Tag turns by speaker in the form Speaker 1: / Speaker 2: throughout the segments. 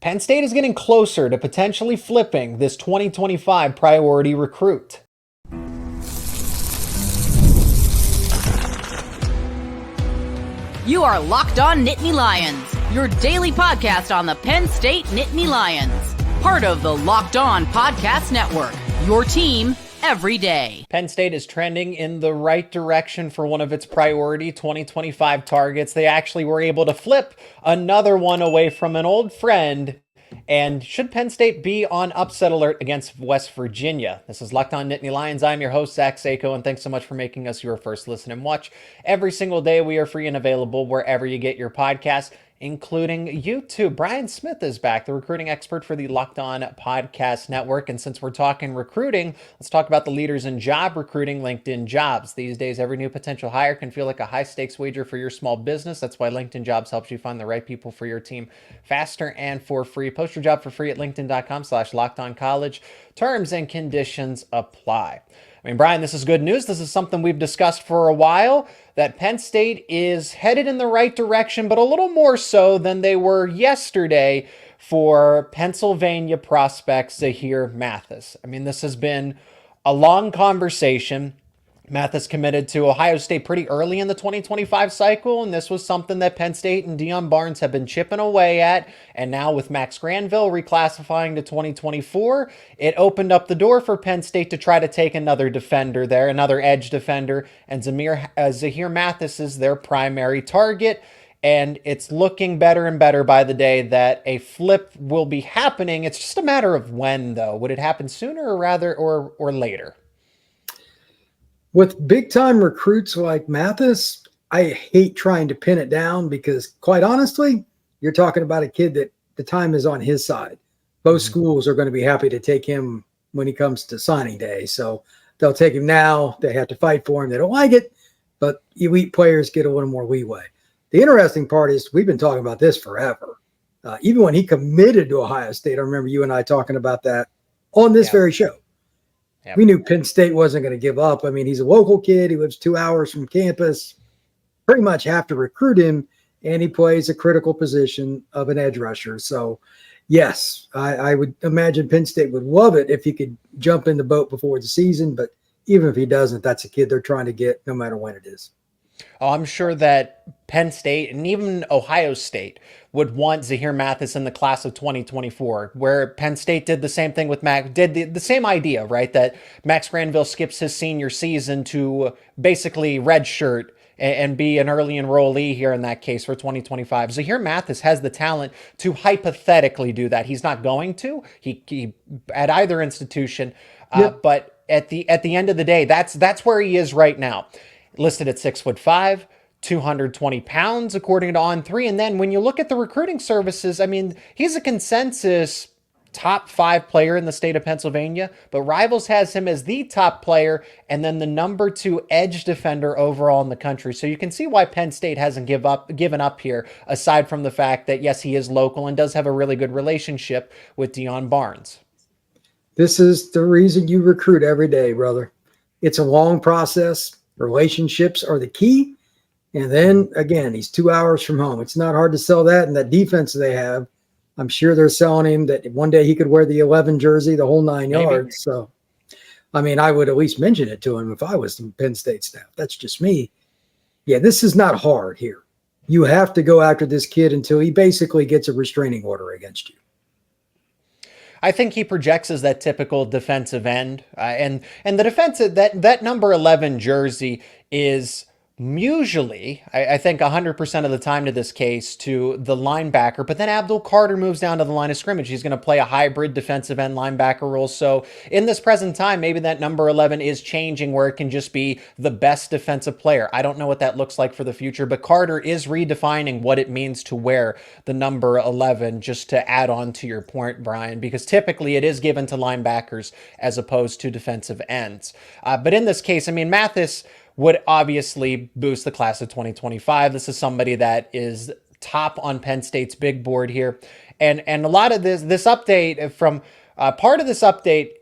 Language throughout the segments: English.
Speaker 1: Penn State is getting closer to potentially flipping this 2025 priority recruit.
Speaker 2: You are Locked On Nittany Lions, your daily podcast on the Penn State Nittany Lions. Part of the Locked On Podcast Network, your team every day.
Speaker 1: Penn State is trending in the right direction for one of its priority 2025 targets. They actually were able to flip another one away from an old friend. And should Penn State be on upset alert against West Virginia? This is Locked On Nittany Lions. I'm your host, Zach Seyko, and thanks so much for making us your first listen and watch. Every single day, we are free and available wherever you get your podcasts, including YouTube. Brian Smith is back, the recruiting expert for the Locked On Podcast Network. And since we're talking recruiting, let's talk about the leaders in job recruiting, LinkedIn Jobs. These days, every new potential hire can feel like a high-stakes wager for your small business. That's why LinkedIn Jobs helps you find the right people for your team faster and for free. Post your job for free at linkedin.com/lockedoncollege. Terms and conditions apply. I mean, Brian, this is good news. This is something we've discussed for a while, that Penn State is headed in the right direction, but a little more so than they were yesterday for Pennsylvania prospect Zahir Mathis. I mean, this has been a long conversation. Mathis committed to Ohio State pretty early in the 2025 cycle, and this was something that Penn State and Deion Barnes have been chipping away at. And now with Max Granville reclassifying to 2024, it opened up the door for Penn State to try to take another defender there, another edge defender, and Zahir Mathis is their primary target. And it's looking better and better by the day that a flip will be happening. It's just a matter of when, though. Would it happen sooner or later?
Speaker 3: With big-time recruits like Mathis, I hate trying to pin it down because, quite honestly, you're talking about a kid that the time is on his side. Both schools are going to be happy to take him when he comes to signing day. So they'll take him now. They have to fight for him. They don't like it, but elite players get a little more leeway. The interesting part is we've been talking about this forever. Even when he committed to Ohio State, I remember you and I talking about that on this very show. Yep. We knew Penn State wasn't going to give up. I mean, he's a local kid. He lives 2 hours from campus. Pretty much have to recruit him, and he plays a critical position of an edge rusher. So, yes, I would imagine Penn State would love it if he could jump in the boat before the season. But even if he doesn't, that's a kid they're trying to get no matter when it is.
Speaker 1: Oh, I'm sure that Penn State and even Ohio State would want Zahir Mathis in the class of 2024, where Penn State did the same thing with did the same idea, right? That Max Granville skips his senior season to basically redshirt and be an early enrollee here in that case for 2025. Zahir Mathis has the talent to hypothetically do that. He's not going to. He at either institution, but at the end of the day, that's where he is right now. Listed at 6'5", 220 pounds, according to On3. And then when you look at the recruiting services, I mean, he's a consensus top 5 player in the state of Pennsylvania, but Rivals has him as the top player and then the number 2 edge defender overall in the country. So you can see why Penn State hasn't given up here, aside from the fact that, yes, he is local and does have a really good relationship with Deion Barnes.
Speaker 3: This is the reason you recruit every day, brother. It's a long process. Relationships are the key. And then, again, he's 2 hours from home. It's not hard to sell that. And that defense they have, I'm sure they're selling him that one day he could wear the 11 jersey, the whole 9 yards. So, I mean, I would at least mention it to him if I was the Penn State staff. That's just me. Yeah, this is not hard here. You have to go after this kid until he basically gets a restraining order against you.
Speaker 1: I think he projects as that typical defensive end, and the defensive that number 11 jersey is usually, I think 100% of the time to this case, to the linebacker, but then Abdul Carter moves down to the line of scrimmage. He's going to play a hybrid defensive end linebacker role. So in this present time, maybe that number 11 is changing where it can just be the best defensive player. I don't know what that looks like for the future, but Carter is redefining what it means to wear the number 11, just to add on to your point, Brian, because typically it is given to linebackers as opposed to defensive ends. But in this case, I mean, Mathis would obviously boost the class of 2025. This is somebody that is top on Penn State's big board here. And a lot of this update from part of this update,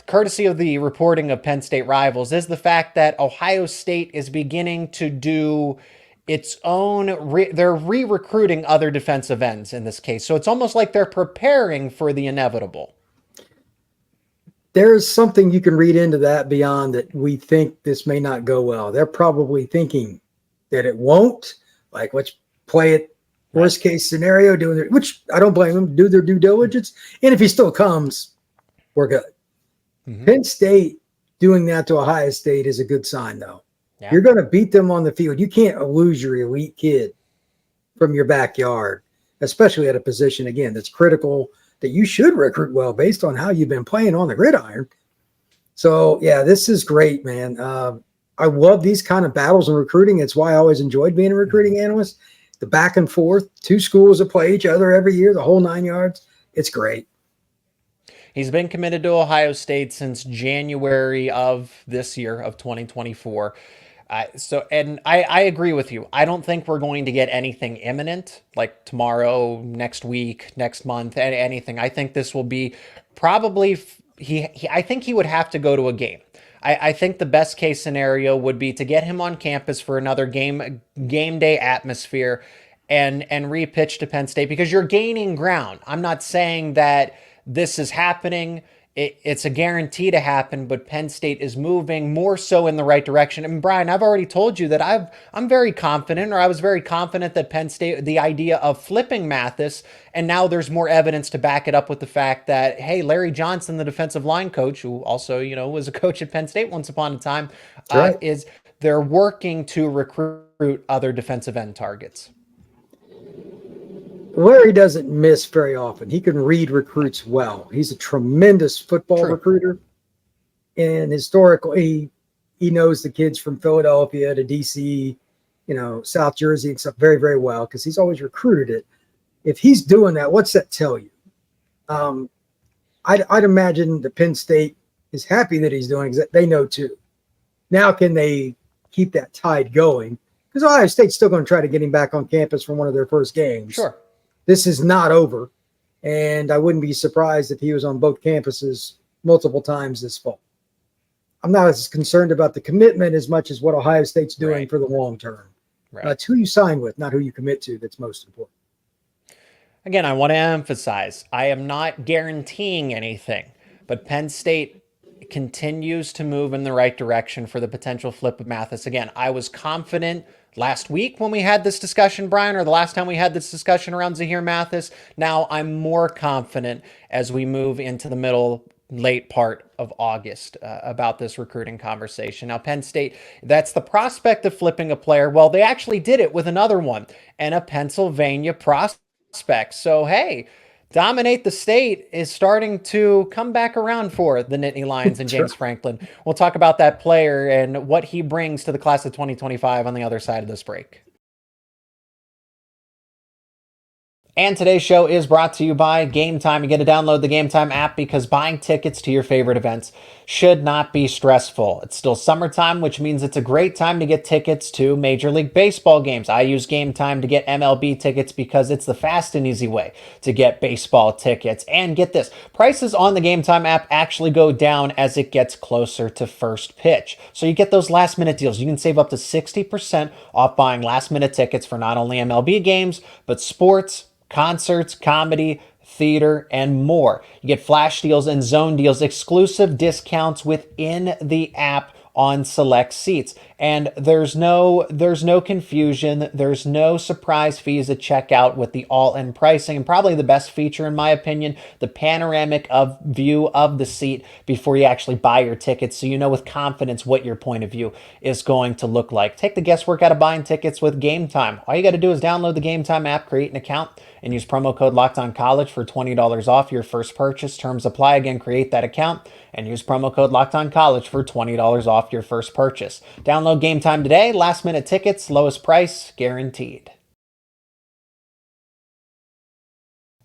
Speaker 1: courtesy of the reporting of Penn State Rivals, is the fact that Ohio State is beginning to do its own, they're re-recruiting other defensive ends in this case. So it's almost like they're preparing for the inevitable.
Speaker 3: There's something you can read into that beyond that we think this may not go well. They're probably thinking that it won't. Like, let's play it worst case scenario, which I don't blame them, do their due diligence. And if he still comes, we're good. Mm-hmm. Penn State doing that to Ohio State is a good sign, though. Yeah. You're going to beat them on the field. You can't lose your elite kid from your backyard, especially at a position, again, that's critical, that you should recruit well based on how you've been playing on the gridiron. So, yeah, this is great, man. I love these kind of battles in recruiting. It's why I always enjoyed being a recruiting analyst. The back and forth, two schools that play each other every year, the whole 9 yards. It's great.
Speaker 1: He's been committed to Ohio State since January of this year, of 2024. I agree with you. I don't think we're going to get anything imminent, like tomorrow, next week, next month, anything. I think this will be probably, I think he would have to go to a game. I think the best case scenario would be to get him on campus for another game day atmosphere and re-pitch to Penn State, because you're gaining ground. I'm not saying that this is happening. It's a guarantee to happen, but Penn State is moving more so in the right direction. And Brian, I've already told you that I'm very confident, or I was very confident that Penn State, the idea of flipping Mathis, and now there's more evidence to back it up with the fact that, hey, Larry Johnson, the defensive line coach, who also, was a coach at Penn State once upon a time, is they're working to recruit other defensive end targets.
Speaker 3: Larry doesn't miss very often. He can read recruits well. He's a tremendous football recruiter. And historically, he knows the kids from Philadelphia to DC, South Jersey and stuff very, very well, because he's always recruited it. If he's doing that, what's that tell you? I'd imagine the Penn State is happy that he's doing it. They know too. Now, can they keep that tide going? Because Ohio State's still going to try to get him back on campus for one of their first games.
Speaker 1: Sure.
Speaker 3: This is not over, and I wouldn't be surprised if he was on both campuses multiple times this fall. I'm not as concerned about the commitment as much as what Ohio State's doing for the long term. Right. It's who you sign with, not who you commit to, that's most important.
Speaker 1: Again, I want to emphasize, I am not guaranteeing anything, but Penn State continues to move in the right direction for the potential flip of Mathis. Again, I was confident last week when we had this discussion, Brian, or the last time we had this discussion around Zahir Mathis. Now I'm more confident as we move into the late part of August about this recruiting conversation. Now, Penn State, that's the prospect of flipping a player. Well, they actually did it with another one, and a Pennsylvania prospect. So, hey, Dominate the State is starting to come back around for the Nittany Lions and James Franklin. We'll talk about that player and what he brings to the class of 2025 on the other side of this break. And today's show is brought to you by Game Time. You get to download the Game Time app because buying tickets to your favorite events should not be stressful. It's still summertime, which means it's a great time to get tickets to Major League Baseball games. I use Game Time to get MLB tickets because it's the fast and easy way to get baseball tickets. And get this, prices on the Game Time app actually go down as it gets closer to first pitch. So you get those last minute deals. You can save up to 60% off buying last minute tickets for not only MLB games, but sports, concerts, comedy, theater, and more. You get flash deals and zone deals, exclusive discounts within the app on select seats. And there's no confusion. There's no surprise fees at checkout with the all-in pricing. And probably the best feature, in my opinion, the panoramic view of the seat before you actually buy your tickets, so you know with confidence what your point of view is going to look like. Take the guesswork out of buying tickets with Game Time. All you got to do is download the Game Time app, create an account, and use promo code LOCKEDONCollege for $20 off your first purchase. Terms apply. Again, create that account and use promo code LOCKEDONCollege for $20 off your first purchase. Download Game Time today. Last minute tickets, lowest price guaranteed.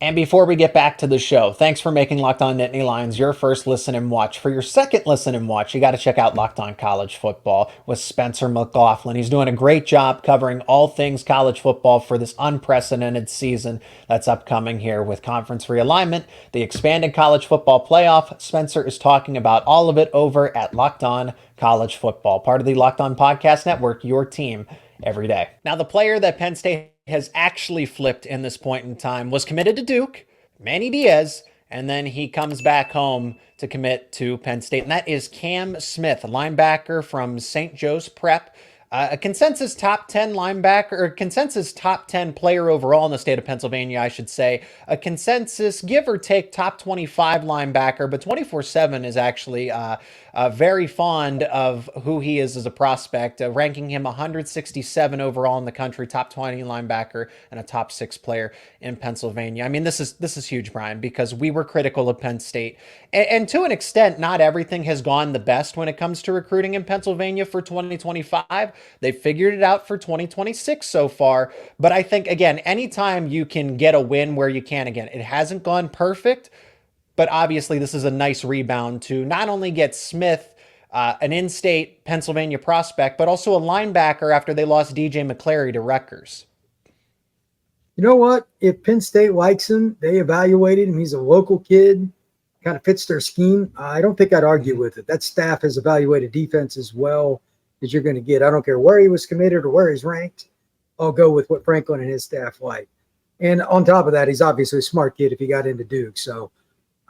Speaker 1: And before we get back to the show, thanks for making Locked On Nittany Lions your first listen and watch. For your second listen and watch, you got to check out Locked On College Football with Spencer McLaughlin. He's doing a great job covering all things college football for this unprecedented season that's upcoming here with conference realignment, the expanded college football playoff. Spencer is talking about all of it over at Locked On College Football, part of the Locked On Podcast Network, your team every day. Now, the player that Penn State has actually flipped in this point in time was committed to Duke, Manny Diaz, and then he comes back home to commit to Penn State, and that is Cam Smith, a linebacker from St. Joe's Prep. A consensus top 10 linebacker, or consensus top 10 player overall in the state of Pennsylvania, I should say. A consensus, give or take, top 25 linebacker, but 24/7 is actually very fond of who he is as a prospect, ranking him 167 overall in the country, top 20 linebacker, and a top 6 player in Pennsylvania. I mean, this is huge, Brian, because we were critical of Penn State. And to an extent, not everything has gone the best when it comes to recruiting in Pennsylvania for 2025. They figured it out for 2026 so far. But I think, again, anytime you can get a win where you can, again, it hasn't gone perfect, but obviously this is a nice rebound to not only get Smith, an in-state Pennsylvania prospect, but also a linebacker after they lost DJ McClary to Rutgers.
Speaker 3: You know what? If Penn State likes him, they evaluated him. He's a local kid, kind of fits their scheme. I don't think I'd argue with it. That staff has evaluated defense as well as you're going to get. I don't care where he was committed or where he's ranked. I'll go with what Franklin and his staff like. And on top of that, he's obviously a smart kid if he got into Duke. So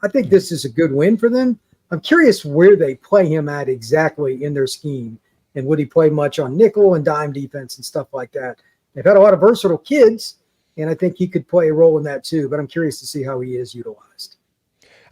Speaker 3: I think this is a good win for them. I'm curious where they play him at exactly in their scheme. And would he play much on nickel and dime defense and stuff like that? They've had a lot of versatile kids, and I think he could play a role in that too. But I'm curious to see how he is utilized.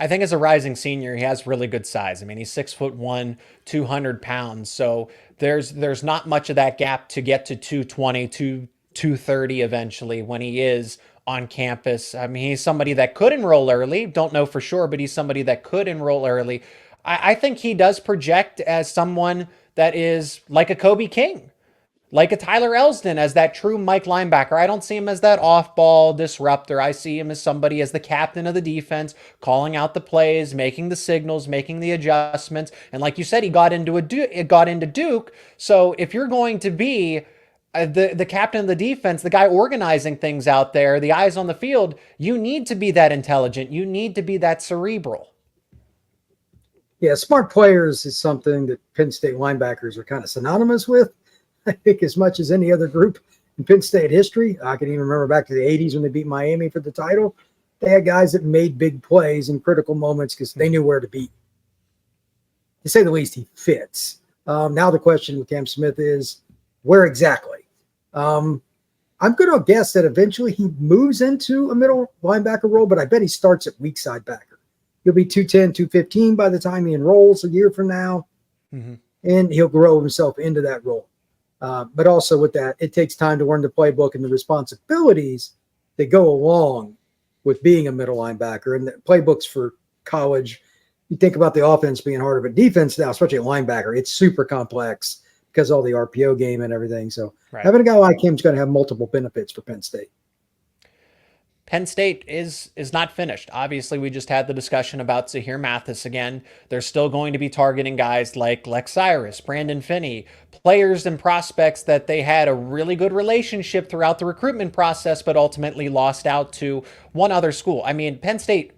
Speaker 1: I think as a rising senior, he has really good size. I mean, he's 6'1", 200 pounds. So there's not much of that gap to get to 220, 230 eventually when he is on campus. I mean, he's somebody that could enroll early. Don't know for sure, but he's somebody that could enroll early. I think he does project as someone that is like a Kobe King, like a Tyler Elsdon, as that true Mike linebacker. I don't see him as that off-ball disruptor. I see him as somebody as the captain of the defense, calling out the plays, making the signals, making the adjustments. And like you said, he got into Duke. So if you're going to be the captain of the defense, the guy organizing things out there, the eyes on the field, you need to be that intelligent. You need to be that cerebral.
Speaker 3: Yeah, smart players is something that Penn State linebackers are kind of synonymous with. I think as much as any other group in Penn State history. I can even remember back to the 80s when they beat Miami for the title. They had guys that made big plays in critical moments because they knew where to be. To say the least, he fits. Now the question with Cam Smith is, where exactly? I'm going to guess that eventually he moves into a middle linebacker role, but I bet he starts at weak side backer. He'll be 210, 215 by the time he enrolls a year from now, and he'll grow himself into that role. But also with that, it takes time to learn the playbook and the responsibilities that go along with being a middle linebacker. And the playbooks for college, you think about the offense being harder, but defense now, especially a linebacker, it's super complex because of all the RPO game and everything. So having a guy like him is going to have multiple benefits for Penn State.
Speaker 1: Penn State is not finished. Obviously, we just had the discussion about Zahir Mathis again. They're still going to be targeting guys like Lex Cyrus, Brandon Finney, players and prospects that they had a really good relationship throughout the recruitment process, but ultimately lost out to one other school. I mean, Penn State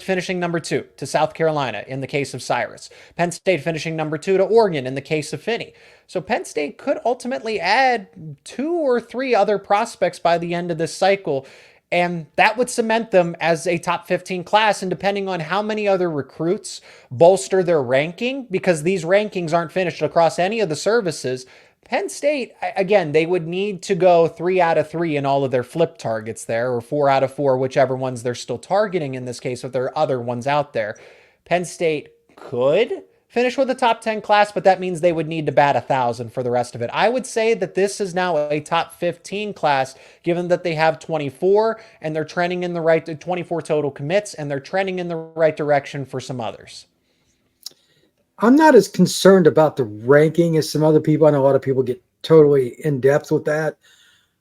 Speaker 1: finishing number 2 to South Carolina in the case of Cyrus. Penn State finishing number 2 to Oregon in the case of Finney. So Penn State could ultimately add 2 or 3 other prospects by the end of this cycle. And that would cement them as a top 15 class. And depending on how many other recruits bolster their ranking, because these rankings aren't finished across any of the services, Penn State, again, they would need to go 3 out of 3 in all of their flip targets there, or 4 out of 4, whichever ones they're still targeting in this case, if there are other ones out there. Penn State could finish with a top 10 class, but that means they would need to bat 1,000 for the rest of it. I would say that this is now a top 15 class, given that they have 24 and they're trending in the right, 24 total commits, and they're trending in the right direction for some others.
Speaker 3: I'm not as concerned about the ranking as some other people. I know a lot of people get totally in depth with that.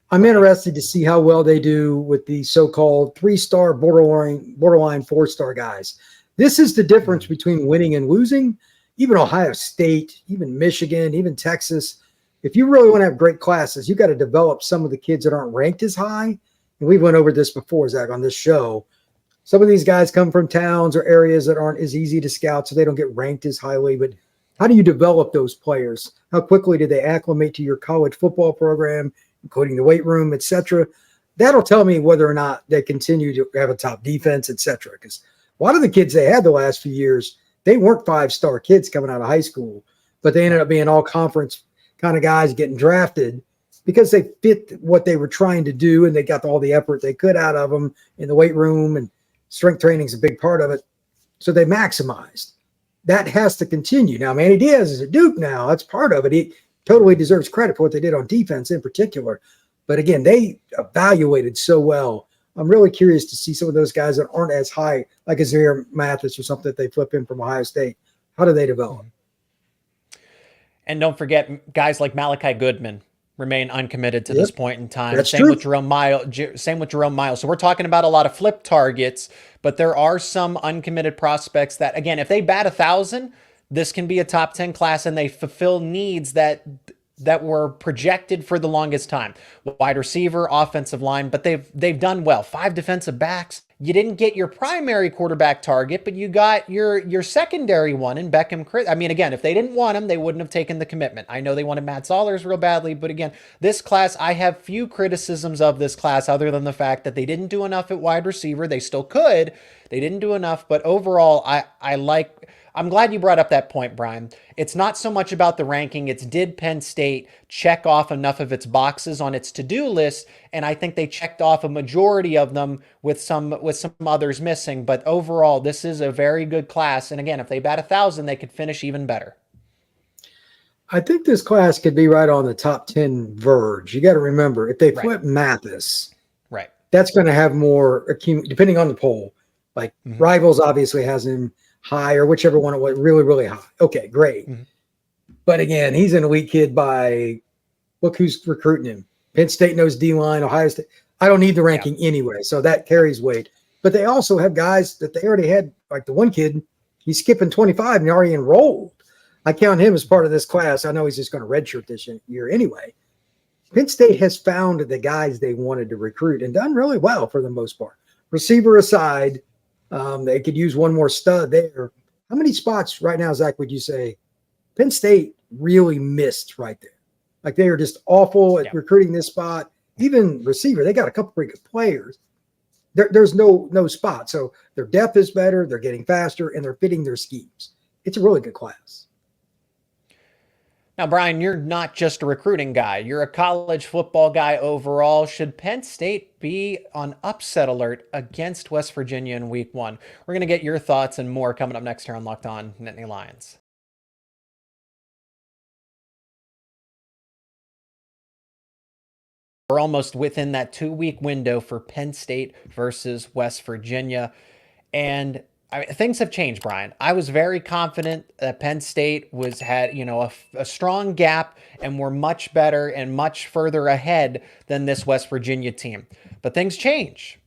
Speaker 3: I'm interested to see how well they do with the so-called 3-star, borderline 4-star guys. This is the difference between winning and losing. Even Ohio State, even Michigan, even Texas. If you really want to have great classes, you got to develop some of the kids that aren't ranked as high. And we went over this before, Zach, on this show. Some of these guys come from towns or areas that aren't as easy to scout, so they don't get ranked as highly. But How do you develop those players? How quickly do they acclimate to your college football program, including the weight room, et cetera? That'll tell me whether or not they continue to have a top defense, et cetera. Because a lot of the kids they had the last few years, they weren't 5-star kids coming out of high school, but they ended up being all conference kind of guys getting drafted because they fit what they were trying to do, and they got all the effort they could out of them in the weight room, and strength training is a big part of it. So they maximized. That has to continue. Now, Manny Diaz is at Duke now. That's part of it. He totally deserves credit for what they did on defense in particular. But again, they evaluated so well. I'm really curious to see some of those guys that aren't as high, like a Zahir Mathis or something that they flip in from Ohio State. How do they develop?
Speaker 1: And don't forget, guys like Malachi Goodman remain uncommitted to this point in time.
Speaker 3: That's
Speaker 1: same
Speaker 3: true.
Speaker 1: with Jerome Miles. So we're talking about a lot of flip targets, but there are some uncommitted prospects that, again, if they bat 1,000, this can be a top 10 class, and they fulfill needs that were projected for the longest time. Wide receiver, offensive line, but they've done well. 5 defensive backs. You didn't get your primary quarterback target, but you got your secondary one in Beckham. I mean, again, if they didn't want him, they wouldn't have taken the commitment. I know they wanted Matt Zollers real badly, but again, this class, I have few criticisms of this class other than the fact that they didn't do enough at wide receiver. They still could. They didn't do enough, but overall, I'm glad you brought up that point, Brian. It's not so much about the ranking. It's did Penn State check off enough of its boxes on its to-do list? And I think they checked off a majority of them with some others missing. But overall, this is a very good class. And again, if they bat 1,000, they could finish even better.
Speaker 3: I think this class could be right on the top 10 verge. You got to remember, if they flip Mathis,
Speaker 1: right,
Speaker 3: that's going to have more, depending on the poll. Like Rivals obviously has him high, or whichever one it was, really, really high. Okay, great. But again, he's an elite kid by, look who's recruiting him. Penn State knows D-line, Ohio State. I don't need the ranking anyway, so that carries weight. But they also have guys that they already had, like the one kid, he's skipping 25 and he already enrolled. I count him as part of this class. I know he's just going to redshirt this year anyway. Penn State has found the guys they wanted to recruit and done really well for the most part. Receiver aside, they could use one more stud there. How many spots right now, Zach, would you say Penn State really missed right there? Like they are just awful at recruiting this spot. Even receiver, they got a couple pretty good players. There's no spot. So their depth is better, they're getting faster, and they're fitting their schemes. It's a really good class.
Speaker 1: Now, Brian, you're not just a recruiting guy. You're a college football guy overall. Should Penn State be on upset alert against West Virginia in week 1? We're going to get your thoughts and more coming up next here on Locked On Nittany Lions. We're almost within that 2-week window for Penn State versus West Virginia. And things have changed, Brian. I was very confident that Penn State had a strong gap and were much better and much further ahead than this West Virginia team. But things change.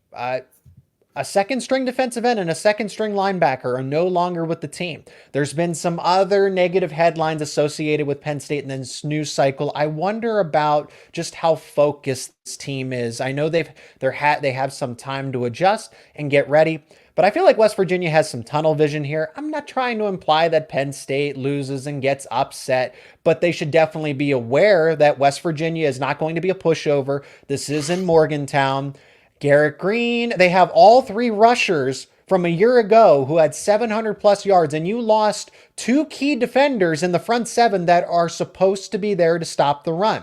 Speaker 1: A second-string defensive end and a second-string linebacker are no longer with the team. There's been some other negative headlines associated with Penn State in this news cycle. I wonder about just how focused this team is. I know they have some time to adjust and get ready, but I feel like West Virginia has some tunnel vision here. I'm not trying to imply that Penn State loses and gets upset, but they should definitely be aware that West Virginia is not going to be a pushover. This is in Morgantown. Garrett Green, they have all 3 rushers from a year ago who had 700 plus yards, and you lost 2 key defenders in the front 7 that are supposed to be there to stop the run.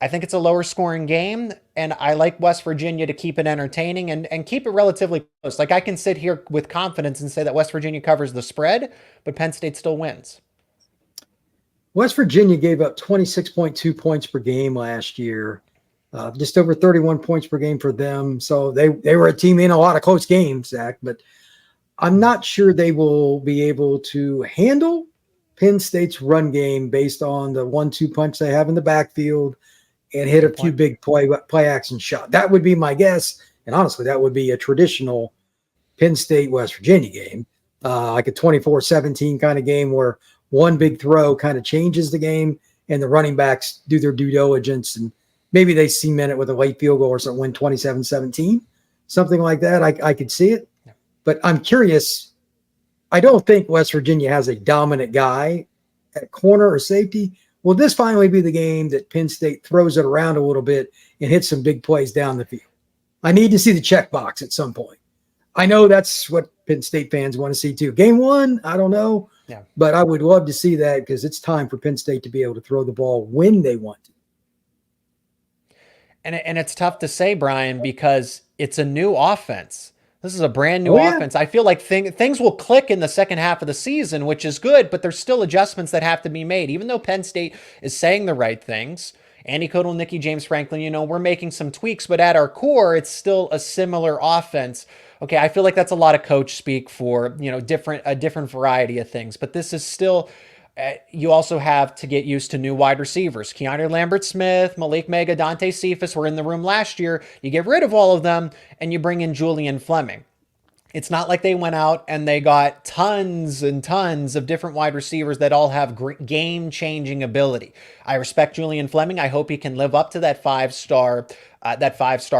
Speaker 1: I think it's a lower scoring game, and I like West Virginia to keep it entertaining and keep it relatively close. Like I can sit here with confidence and say that West Virginia covers the spread, but Penn State still wins.
Speaker 3: West Virginia gave up 26.2 points per game last year. Just over 31 points per game for them. So they were a team in a lot of close games, Zach, but I'm not sure they will be able to handle Penn State's run game based on the 1-2 punch they have in the backfield and hit a few big play action shot. That would be my guess. And honestly, that would be a traditional Penn State West Virginia game, like a 24-17 kind of game where one big throw kind of changes the game and the running backs do their due diligence and maybe they cement it with a late field goal or something, win 27-17, something like that. I could see it. But I'm curious. I don't think West Virginia has a dominant guy at corner or safety? Will this finally be the game that Penn State throws it around a little bit and hits some big plays down the field? I need to see the checkbox at some point. I know that's what Penn State fans want to see too. Game one, I don't know.
Speaker 1: Yeah.
Speaker 3: But I would love to see that because it's time for Penn State to be able to throw the ball when they want to.
Speaker 1: And it's tough to say, Brian, because it's a new offense. This is a brand new offense. I feel like things will click in the second half of the season, which is good, but there's still adjustments that have to be made. Even though Penn State is saying the right things, Andy Codell, Nicky James Franklin, we're making some tweaks, but at our core, it's still a similar offense. Okay, I feel like that's a lot of coach speak for, a different variety of things, but this is still... you also have to get used to new wide receivers. Keanu Lambert-Smith, Malik Mega, Dante Cephas were in the room last year. You get rid of all of them and you bring in Julian Fleming. It's not like they went out and they got tons and tons of different wide receivers that all have game-changing ability. I respect Julian Fleming. I hope he can live up to that five-star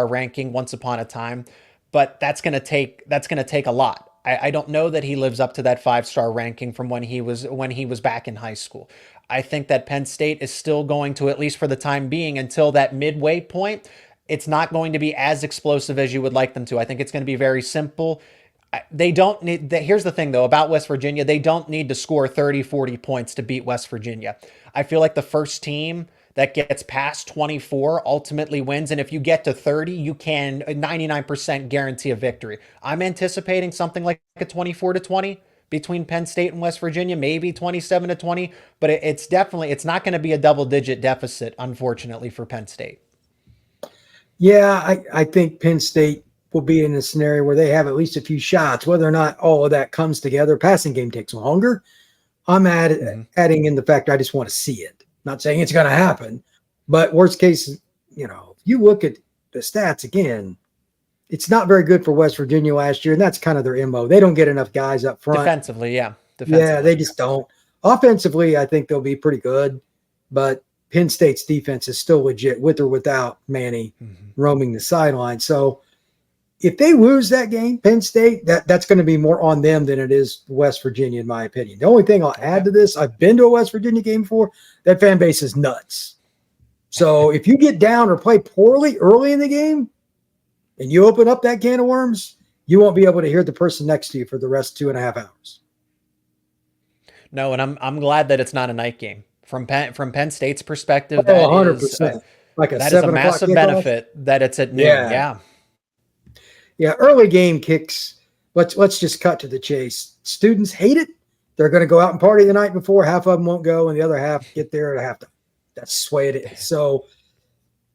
Speaker 1: ranking once upon a time, but that's going to take a lot. I don't know that he lives up to that five-star ranking from when he was back in high school. I think that Penn State is still going to, at least for the time being, until that midway point, it's not going to be as explosive as you would like them to. I think it's going to be very simple. They don't need, here's the thing though about West Virginia, they don't need to score 30, 40 points to beat West Virginia. I feel like the first team that gets past 24 ultimately wins. And if you get to 30, you can 99% guarantee a victory. I'm anticipating something like a 24-20 between Penn State and West Virginia, maybe 27-20, but it's not going to be a double-digit deficit, unfortunately, for Penn State.
Speaker 3: Yeah, I think Penn State will be in a scenario where they have at least a few shots. Whether or not all of that comes together, passing game takes longer. I'm adding in the fact I just want to see it. Not saying it's going to happen, but worst case, you look at the stats again, it's not very good for West Virginia last year, and that's kind of their MO. They don't get enough guys up front.
Speaker 1: Defensively.
Speaker 3: Yeah, they just don't. Offensively, I think they'll be pretty good, but Penn State's defense is still legit with or without Manny roaming the sideline. So if they lose that game, Penn State, that's going to be more on them than it is West Virginia, in my opinion. The only thing I'll add to this, I've been to a West Virginia game before. That fan base is nuts. So if you get down or play poorly early in the game and you open up that can of worms, you won't be able to hear the person next to you for the rest of 2.5 hours.
Speaker 1: No, and I'm glad that it's not a night game. From Penn State's perspective,
Speaker 3: 100%. That
Speaker 1: is a massive benefit that it's at noon.
Speaker 3: Yeah, early game kicks. Let's just cut to the chase. Students hate it. They're going to go out and party the night before. Half of them won't go, and the other half get there at halftime. That's the way it is. So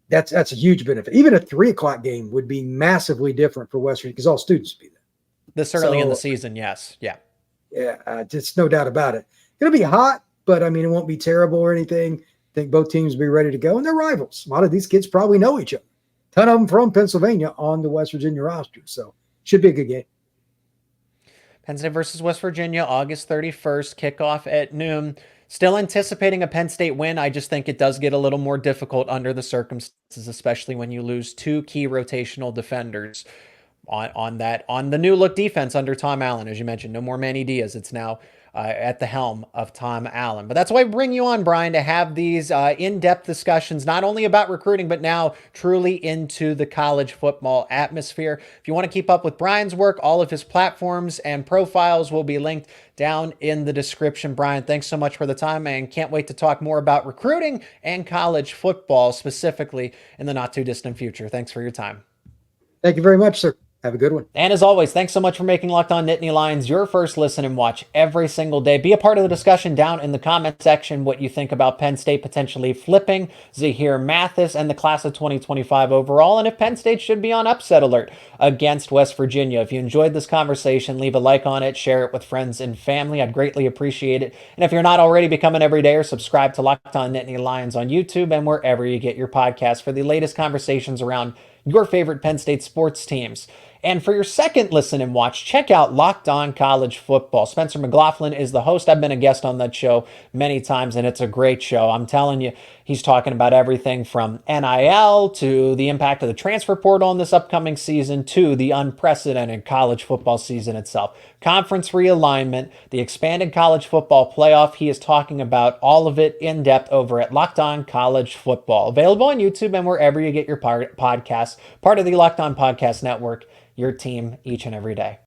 Speaker 3: that's a huge benefit. Even a 3:00 game would be massively different for West Virginia because all students would be there.
Speaker 1: This early in the season, yes. Yeah.
Speaker 3: Yeah, just no doubt about it. It'll be hot, but it won't be terrible or anything. I think both teams will be ready to go, and they're rivals. A lot of these kids probably know each other. Ton of them from Pennsylvania on the West Virginia roster. So should be a good game.
Speaker 1: Penn State versus West Virginia, August 31st, kickoff at noon. Still anticipating a Penn State win. I just think it does get a little more difficult under the circumstances, especially when you lose two key rotational defenders on the new look defense under Tom Allen. As you mentioned, no more Manny Diaz. It's now at the helm of Tom Allen. But that's why I bring you on, Brian, to have these in-depth discussions, not only about recruiting, but now truly into the college football atmosphere. If you want to keep up with Brian's work, all of his platforms and profiles will be linked down in the description. Brian, thanks so much for the time, and can't wait to talk more about recruiting and college football specifically in the not too distant future. Thanks for your time.
Speaker 3: Thank you very much, sir. Have a good one.
Speaker 1: And as always, thanks so much for making Locked On Nittany Lions your first listen and watch every single day. Be a part of the discussion down in the comment section, what you think about Penn State potentially flipping Zahir Mathis and the class of 2025 overall, and if Penn State should be on upset alert against West Virginia. If you enjoyed this conversation, leave a like on it, share it with friends and family. I'd greatly appreciate it. And if you're not already becoming everydayer, subscribe to Locked On Nittany Lions on YouTube and wherever you get your podcasts for the latest conversations around your favorite Penn State sports teams. And for your second listen and watch, check out Locked On College Football. Spencer McLaughlin is the host. I've been a guest on that show many times, and it's a great show. I'm telling you, he's talking about everything from NIL to the impact of the transfer portal in this upcoming season to the unprecedented college football season itself. Conference realignment, the expanded college football playoff. He is talking about all of it in depth over at Locked On College Football. Available on YouTube and wherever you get your podcasts. Part of the Locked On Podcast Network, your team each and every day.